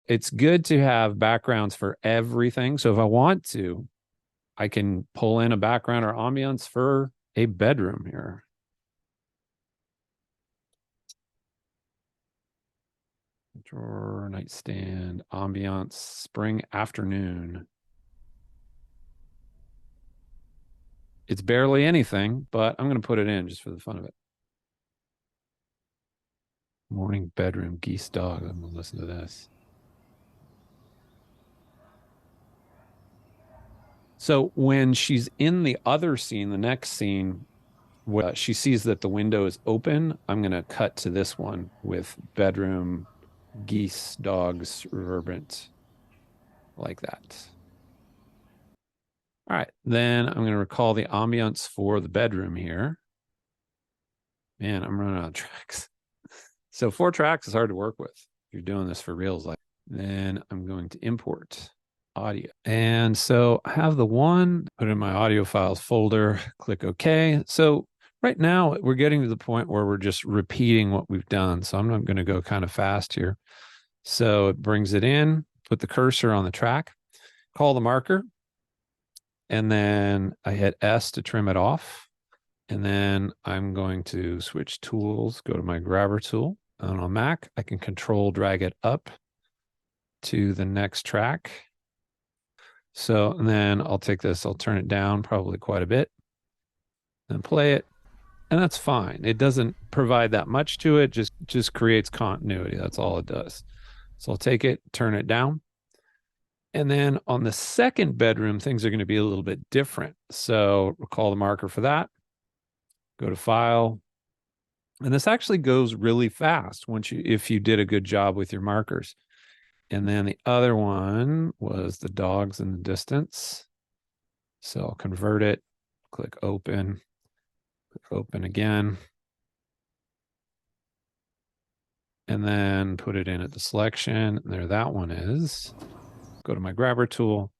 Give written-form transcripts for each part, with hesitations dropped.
it's good to have backgrounds for everything. So if I want to, I can pull in a background or ambiance for a bedroom here. Drawer, nightstand, ambiance, spring afternoon. It's barely anything, but I'm going to put it in just for the fun of it. Morning bedroom, geese dog. I'm going to listen to this. So when she's in the other scene, the next scene, she sees that the window is open. I'm going to cut to this one with bedroom, geese, dogs, reverberant, like that. All right, then I'm going to recall the ambiance for the bedroom here. Man, I'm running out of tracks. So 4 tracks is hard to work with if you're doing this for reals. Like, then I'm going to import audio. And so I have the one, put it in my audio files folder, click OK. So right now we're getting to the point where we're just repeating what we've done. So I'm going to go kind of fast here. So it brings it in, put the cursor on the track, call the marker, and then I hit S to trim it off. And then I'm going to switch tools, go to my grabber tool. And on Mac, I can control drag it up to the next track. So, and then I'll take this, I'll turn it down probably quite a bit, then play it. And that's fine. It doesn't provide that much to it, just creates continuity. That's all it does. So I'll take it, turn it down. And then on the second bedroom, things are going to be a little bit different. So recall the marker for that. Go to File. And this actually goes really fast if you did a good job with your markers. And then the other one was the dogs in the distance. So I'll convert it, click open again. And then put it in at the selection. And there that one is. Go to my grabber tool,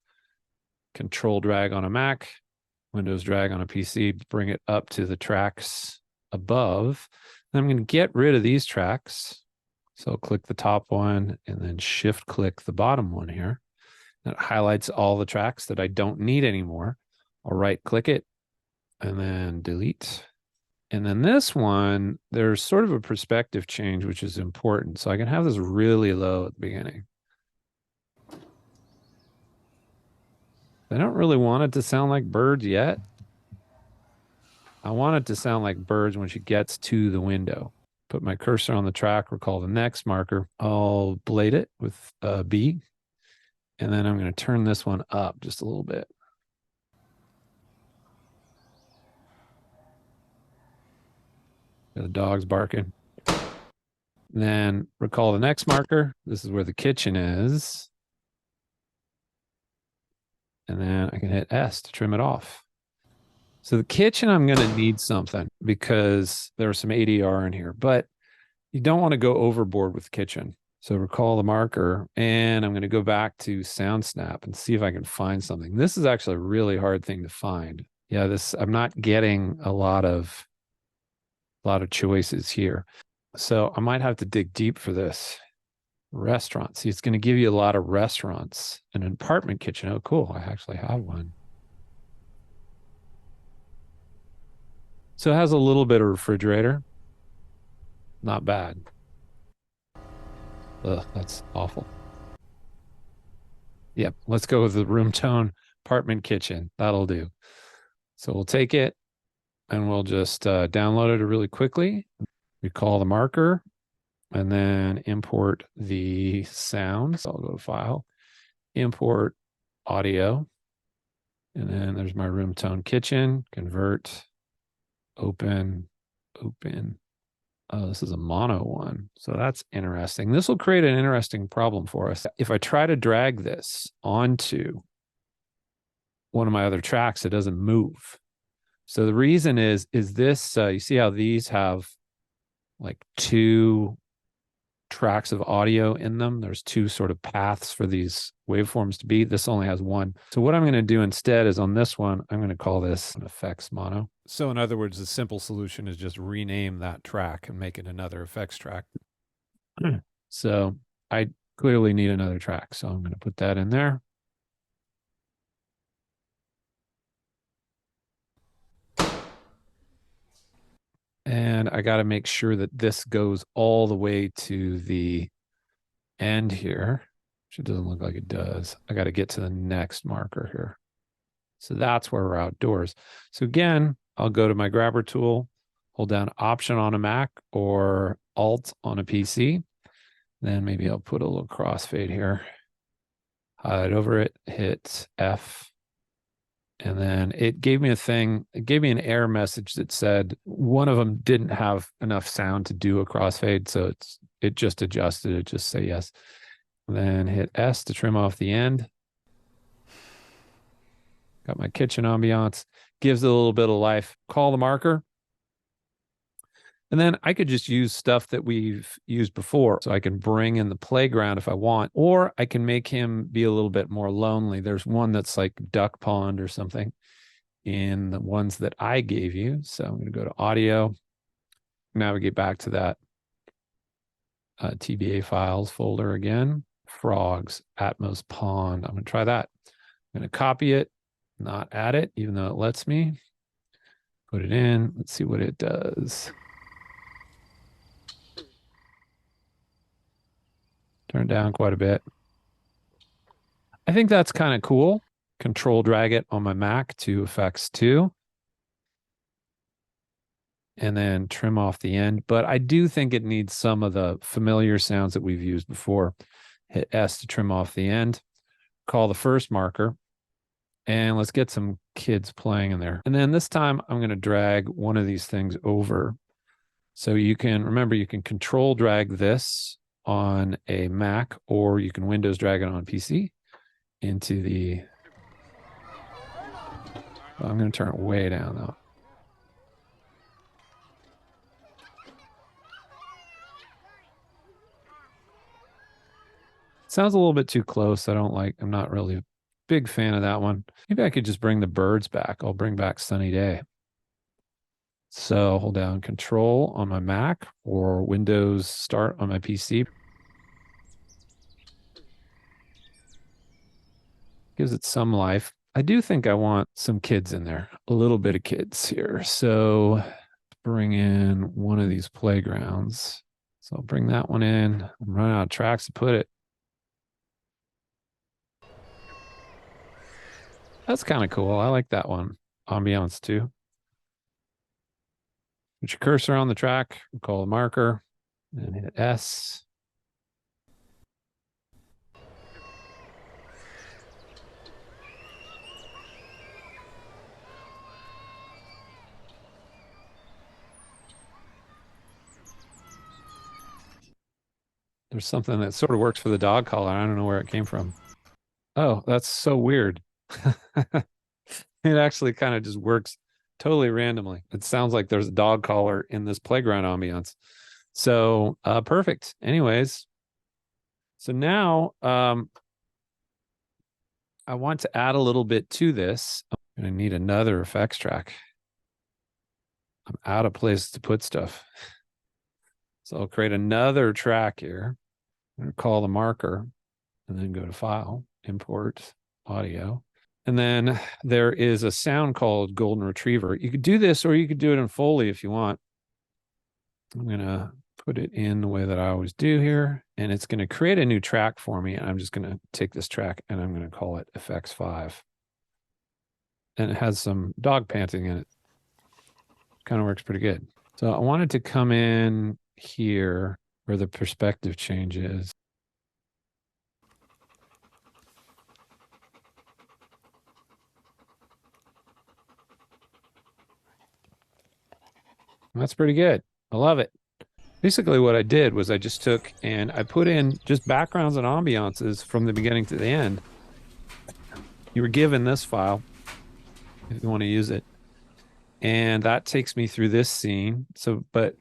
control drag on a Mac, Windows drag on a PC, bring it up to the tracks above. And I'm going to get rid of these tracks. So I'll click the top one and then shift click the bottom one here. That highlights all the tracks that I don't need anymore. I'll right click it and then delete. And then this one, there's sort of a perspective change, which is important. So I can have this really low at the beginning. I don't really want it to sound like birds yet. I want it to sound like birds when she gets to the window. Put my cursor on the track, recall the next marker. I'll blade it with B. And then I'm going to turn this one up just a little bit. The dog's barking. And then recall the next marker. This is where the kitchen is. And then I can hit S to trim it off. So the kitchen, I'm going to need something because there's some ADR in here, but you don't want to go overboard with kitchen. So recall the marker, and I'm going to go back to SoundSnap and see if I can find something. This is actually a really hard thing to find. Yeah, I'm not getting a lot of choices here. So I might have to dig deep for this. Restaurant. See, it's going to give you a lot of restaurants. An apartment kitchen. Oh, cool. I actually have one. So it has a little bit of refrigerator. Not bad. Ugh, that's awful. Yep, let's go with the room tone apartment kitchen. That'll do. So we'll take it and we'll just download it really quickly. Recall the marker and then import the sound. So I'll go to File, import audio. And then there's my room tone kitchen, convert, open. Oh, this is a mono one. So that's interesting. This will create an interesting problem for us. If I try to drag this onto one of my other tracks, it doesn't move. So the reason is this, you see how these have like 2 tracks of audio in them? There's 2 sort of paths for these waveforms to be. This only has 1. So what I'm going to do instead is on this one, I'm going to call this an effects mono. So in other words, the simple solution is just rename that track and make it another effects track. So I clearly need another track. So I'm going to put that in there. And I got to make sure that this goes all the way to the end here, which it doesn't look like it does. I got to get to the next marker here. So that's where we're outdoors. So again, I'll go to my grabber tool, hold down Option on a Mac or Alt on a PC. Then maybe I'll put a little crossfade here. Highlight over it, hit F. And then it gave me a thing, it gave me an error message that said one of them didn't have enough sound to do a crossfade. So it just adjusted it, just say yes. And then hit S to trim off the end. Got my kitchen ambiance, gives it a little bit of life. Call the marker. And then I could just use stuff that we've used before. So I can bring in the playground if I want, or I can make him be a little bit more lonely. There's one that's like duck pond or something in the ones that I gave you. So I'm going to go to audio, navigate back to that TBA files folder again. Frogs, Atmos pond. I'm going to try that. I'm going to copy it, not add it, even though it lets me. Put it in. Let's see what it does. Turn down quite a bit. I think that's kind of cool. Control drag it on my Mac to effects 2. And then trim off the end. But I do think it needs some of the familiar sounds that we've used before. Hit S to trim off the end. Call the first marker. And let's get some kids playing in there. And then this time I'm going to drag one of these things over. So you can, remember, you can control drag this on a Mac, or you can Windows drag it on PC into the, I'm going to turn it way down though. Sounds a little bit too close. I'm not really a big fan of that one. Maybe I could just bring the birds back. I'll bring back Sunny Day. So hold down Control on my Mac or Windows Start on my PC. Gives it some life. I do think I want some kids in there, a little bit of kids here. So bring in one of these playgrounds. So I'll bring that one in. I'm running out of tracks to put it. That's kind of cool. I like that one. Ambiance too. Put your cursor on the track, call the marker, and hit S. There's something that sort of works for the dog collar. I don't know where it came from. Oh, that's so weird. It actually kind of just works totally randomly. It sounds like there's a dog collar in this playground ambiance. So perfect. Anyways, so now I want to add a little bit to this. I'm going to need another effects track. I'm out of place to put stuff. So I'll create another track here. I'm going to call the marker and then go to File, Import, Audio. And then there is a sound called Golden Retriever. You could do this or you could do it in Foley if you want. I'm going to put it in the way that I always do here. And it's going to create a new track for me. And I'm just going to take this track and I'm going to call it Effects 5. And it has some dog panting in it. Kind of works pretty good. So I wanted to come in here where the perspective change is. That's pretty good. I love it. Basically what I did was I just took and I put in just backgrounds and ambiances from the beginning to the end. You were given this file if you want to use it. And that takes me through this scene. So, but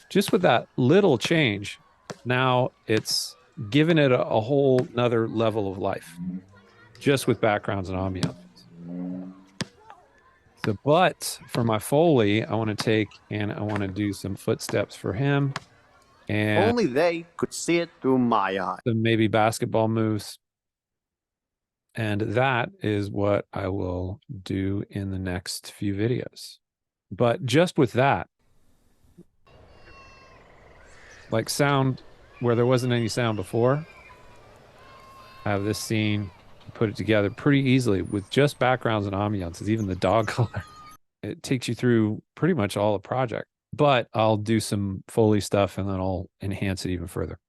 just with that little change, now it's given it a whole nother level of life, just with backgrounds and ambiances. So, but for my Foley, I want to take and I want to do some footsteps for him. And Only they could see it through my eyes. some maybe basketball moves. And that is what I will do in the next few videos. But just with that, like sound where there wasn't any sound before, I have this scene, put it together pretty easily with just backgrounds and ambiances, even the dog color. It takes you through pretty much all the project, but I'll do some Foley stuff and then I'll enhance it even further.